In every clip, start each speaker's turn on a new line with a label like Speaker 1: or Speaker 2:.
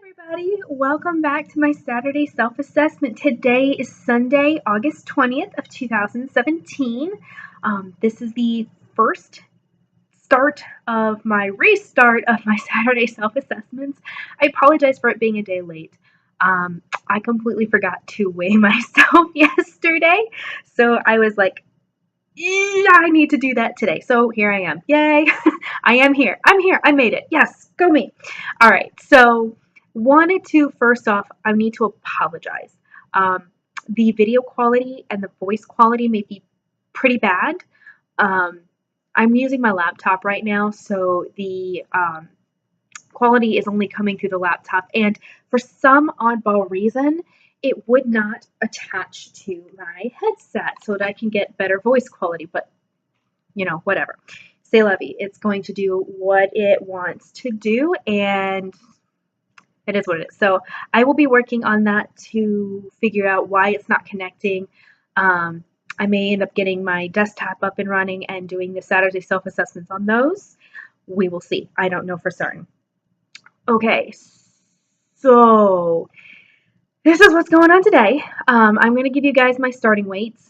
Speaker 1: everybody, welcome back to my Saturday self-assessment. Today is Sunday, August 20th of 2017. This is the first start of my restart of my Saturday self-assessments. I apologize for it being a day late. I completely forgot to weigh myself yesterday, so I was like, I need to do that today. So here I am. Yay. I am here. I'm here. I made it. Yes, go me. All right. So wanted to, first off, I need to apologize. The video quality and the voice quality may be pretty bad. I'm using my laptop right now, so the quality is only coming through the laptop, and for some oddball reason, it would not attach to my headset so that I can get better voice quality, but you know, whatever. C'est la vie. It's going to do what it wants to do, and it is what it is. So I will be working on that to figure out why it's not connecting. I may end up getting my desktop up and running and doing the Saturday self-assessments on those. We will see. I don't know for certain. Okay, so this is what's going on today. I'm going to give you guys my starting weights.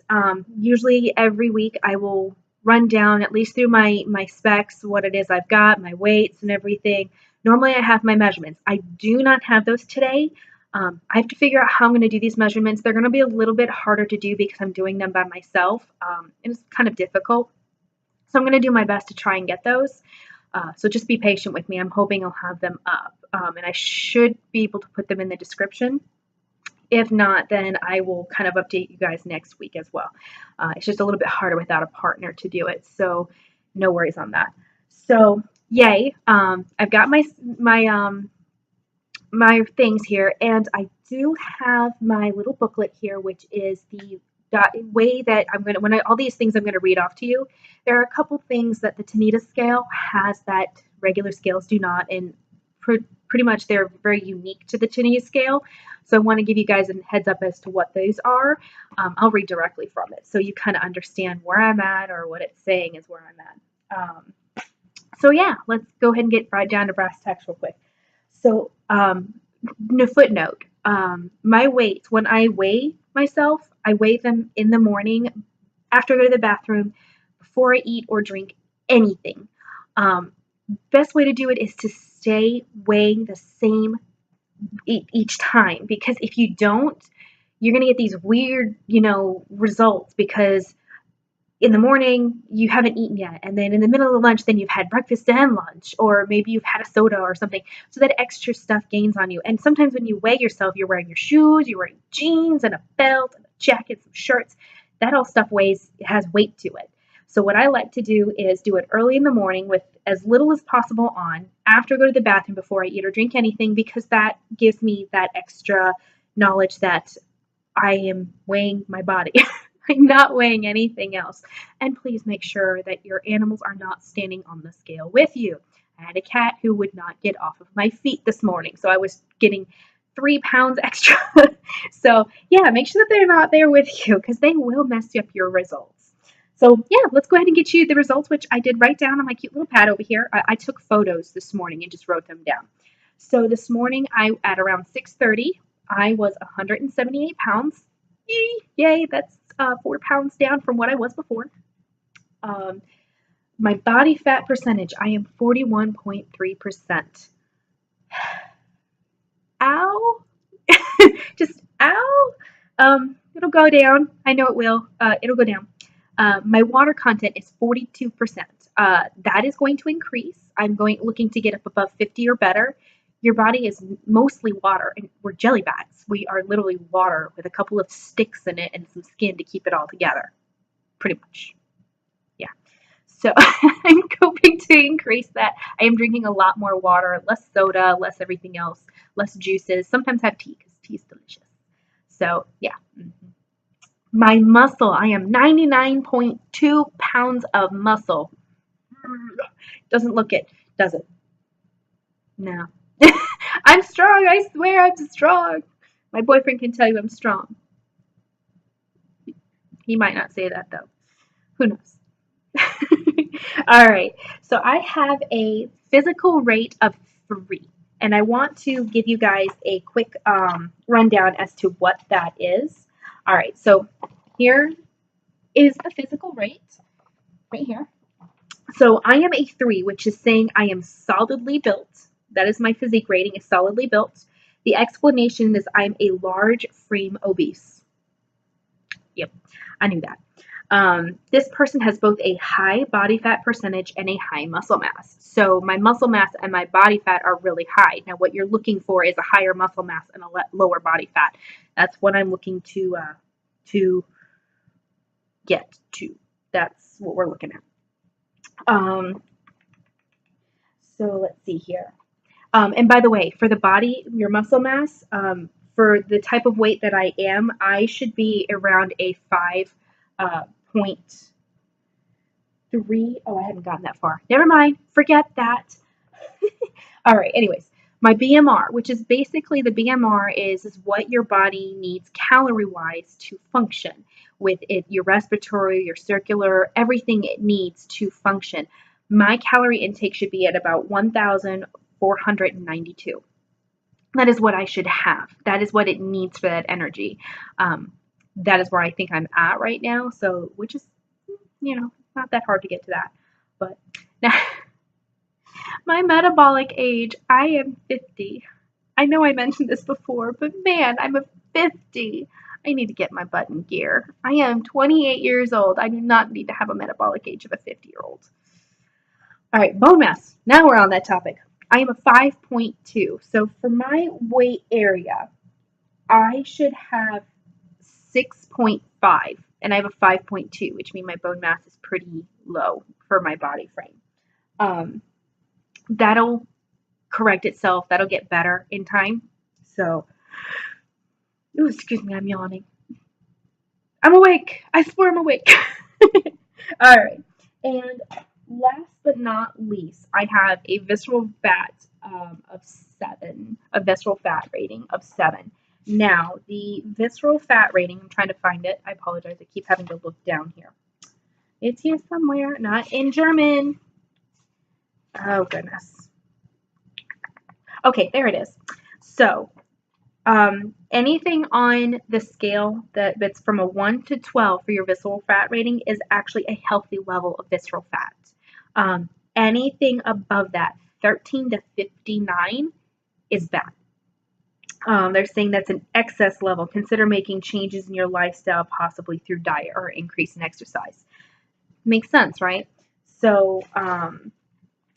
Speaker 1: Usually every week I will run down at least through my specs, what it is I've got, my weights and everything. Normally I have my measurements. I do not have those today. I have to figure out how I'm going to do these measurements. They're going to be a little bit harder to do because I'm doing them by myself. And it's kind of difficult. So I'm going to do my best to try and get those. So just be patient with me. I'm hoping I'll have them up. And I should be able to put them in the description. If not, then I will kind of update you guys next week as well. It's just a little bit harder without a partner to do it. So no worries on that. So yay. I've got my things here, and I do have my little booklet here, which is the way that I'm going to, all these things I'm going to read off to you. There are a couple things that the Tanita scale has that regular scales do not, and pretty much they're very unique to the Tanita scale. So I want to give you guys a heads up as to what those are. I'll read directly from it so you kind of understand where I'm at, or what it's saying is where I'm at. So yeah, let's go ahead and get right down to brass tacks real quick. So footnote, my weights, when I weigh myself, I weigh them in the morning after I go to the bathroom, before I eat or drink anything. Best way to do it is to stay weighing the same each time, because if you don't, you're going to get these weird, results, because in the morning you haven't eaten yet, and then in the middle of the lunch then you've had breakfast and lunch, or maybe you've had a soda or something, so that extra stuff gains on you. And sometimes when you weigh yourself, you're wearing your shoes, you're wearing jeans and a belt and a jacket, some shirts. That all stuff has weight to it. So what I like to do is do it early in the morning with as little as possible on, after I go to the bathroom, before I eat or drink anything, because that gives me that extra knowledge that I am weighing my body. I'm not weighing anything else. And please make sure that your animals are not standing on the scale with you. I had a cat who would not get off of my feet this morning, so I was getting 3 pounds extra. So yeah, make sure that they're not there with you, because they will mess up your results. So yeah, let's go ahead and get you the results, which I did write down on my cute little pad over here. I took photos this morning and just wrote them down. So this morning, at around 6:30, I was 178 pounds. Yay, that's 4 pounds down from what I was before. My body fat percentage, I am 41.3%. Ow. Just ow. It'll go down. I know it will. It'll go down. My water content is 42%. That is going to increase. I'm looking to get up above 50 or better. Your body is mostly water, and we're jelly bags. We are literally water with a couple of sticks in it and some skin to keep it all together. Pretty much. Yeah. So I'm hoping to increase that. I am drinking a lot more water, less soda, less everything else, less juices. Sometimes have tea, because tea is delicious. So yeah. My muscle, I am 99.2 pounds of muscle. Doesn't look it, does it? No. I'm strong, I swear I'm strong. My boyfriend can tell you I'm strong. He might not say that though. Who knows? All right, so I have a physical rate of 3. And I want to give you guys a quick rundown as to what that is. All right, so here is a physical rate right here. So I am a 3, which is saying I am solidly built. That is my physique rating, is solidly built. The explanation is I'm a large frame obese. Yep, I knew that. This person has both a high body fat percentage and a high muscle mass. So my muscle mass and my body fat are really high. Now what you're looking for is a higher muscle mass and a lower body fat. That's what I'm looking to get to. That's what we're looking at. So let's see here. And by the way, for the body, your muscle mass, for the type of weight that I am, I should be around a 5.3. Oh, I haven't gotten that far. Never mind. Forget that. All right. Anyways, my BMR, which is basically the BMR is what your body needs calorie-wise to function with it, your respiratory, your circular, everything it needs to function. My calorie intake should be at about 1,492. That is what I should have. That is what it needs for that energy. That is where I think I'm at right now. So, which is, not that hard to get to that. But now, my metabolic age, I am 50. I know I mentioned this before, but man, I'm a 50. I need to get my butt in gear. I am 28 years old. I do not need to have a metabolic age of a 50-year-old. All right, bone mass. Now we're on that topic. I am a 5.2. So for my weight area, I should have 6.5, and I have a 5.2, which means my bone mass is pretty low for my body frame. That'll correct itself. That'll get better in time. So, ooh, excuse me, I'm yawning. I'm awake. I swear I'm awake. All right. And last but not least, I have a visceral fat of 7, a visceral fat rating of 7. Now, the visceral fat rating, I'm trying to find it. I apologize. I keep having to look down here. It's here somewhere, not in German. Oh, goodness. Okay, there it is. So, anything on the scale that's from a 1 to 12 for your visceral fat rating is actually a healthy level of visceral fat. Anything above that, 13 to 59, is bad. They're saying that's an excess level. Consider making changes in your lifestyle, possibly through diet or increase in exercise. Makes sense, right? So,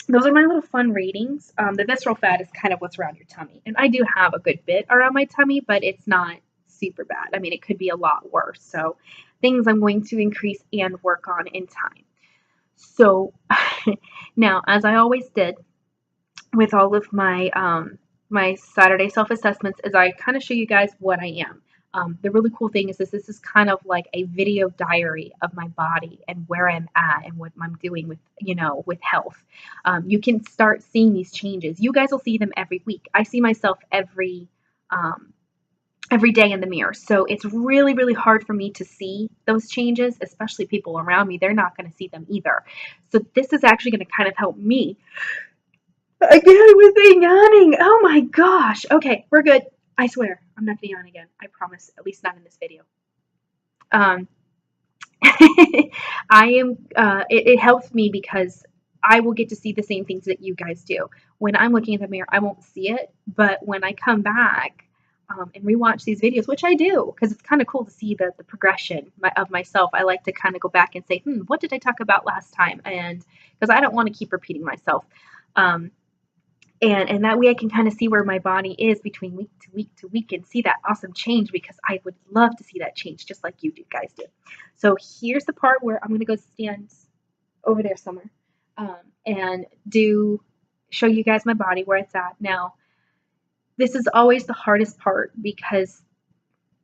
Speaker 1: those are my little fun ratings. The visceral fat is kind of what's around your tummy. And I do have a good bit around my tummy, but it's not super bad. I mean, it could be a lot worse. So things I'm going to increase and work on in time. So now, as I always did with all of my my Saturday self-assessments, is I kind of show you guys what I am. The really cool thing is this is kind of like a video diary of my body and where I'm at and what I'm doing with, with health. You can start seeing these changes. You guys will see them every week. I see myself every day in the mirror. So it's really, really hard for me to see those changes, especially people around me. They're not going to see them either. So this is actually going to kind of help me. Again with the yawning. Oh my gosh. Okay, we're good. I swear, I'm not going to yawn again. I promise, at least not in this video. It helps me because I will get to see the same things that you guys do. When I'm looking in the mirror, I won't see it, but when I come back and rewatch these videos, which I do, because it's kind of cool to see the progression of myself, I like to kind of go back and say, what did I talk about last time? And because I don't want to keep repeating myself. And that way I can kind of see where my body is between week to week to week and see that awesome change, because I would love to see that change just like you guys do. So here's the part where I'm going to go stand over there somewhere and show you guys my body where it's at. Now, this is always the hardest part because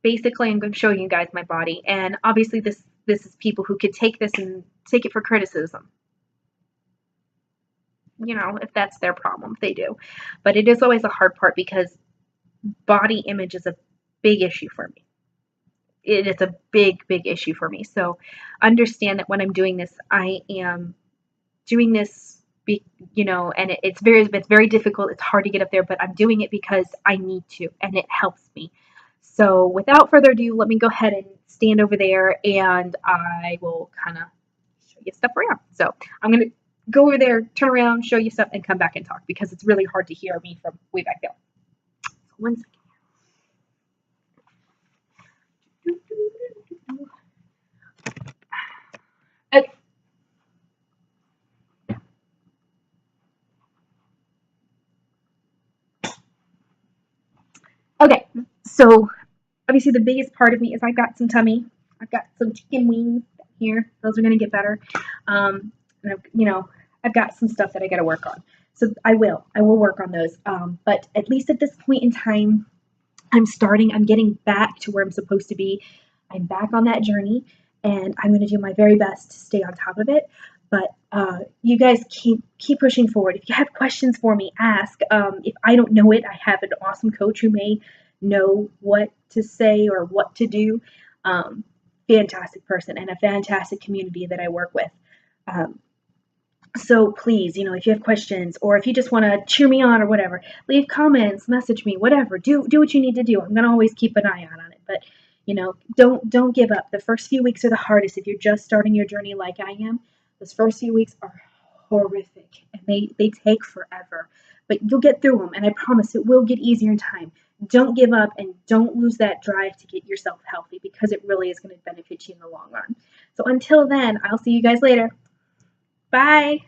Speaker 1: basically I'm going to show you guys my body. And obviously this is people who could take this and take it for criticism. If that's their problem, they do. But it is always a hard part because body image is a big issue for me. It is a big, big issue for me. So understand that when I'm doing this, I am doing this and it's very difficult. It's hard to get up there, but I'm doing it because I need to, and it helps me. So without further ado, let me go ahead and stand over there, and I will kind of show you stuff around. So I'm gonna go over there, turn around, show you stuff, and come back and talk because it's really hard to hear me from way back there. So 1 second. Okay, so obviously the biggest part of me is I've got some tummy. I've got some chicken wings here. Those are going to get better. And I've got some stuff that I got to work on. So I will work on those. But at least at this point in time, I'm getting back to where I'm supposed to be. I'm back on that journey, and I'm going to do my very best to stay on top of it. But you guys keep pushing forward. If you have questions for me, ask. If I don't know it, I have an awesome coach who may know what to say or what to do. Fantastic person and a fantastic community that I work with. So please, if you have questions or if you just want to cheer me on or whatever, leave comments, message me, whatever. Do what you need to do. I'm gonna always keep an eye out on it. But don't give up. The first few weeks are the hardest if you're just starting your journey like I am. Those first few weeks are horrific and they take forever. But you'll get through them, and I promise it will get easier in time. Don't give up and don't lose that drive to get yourself healthy because it really is going to benefit you in the long run. So until then, I'll see you guys later. Bye.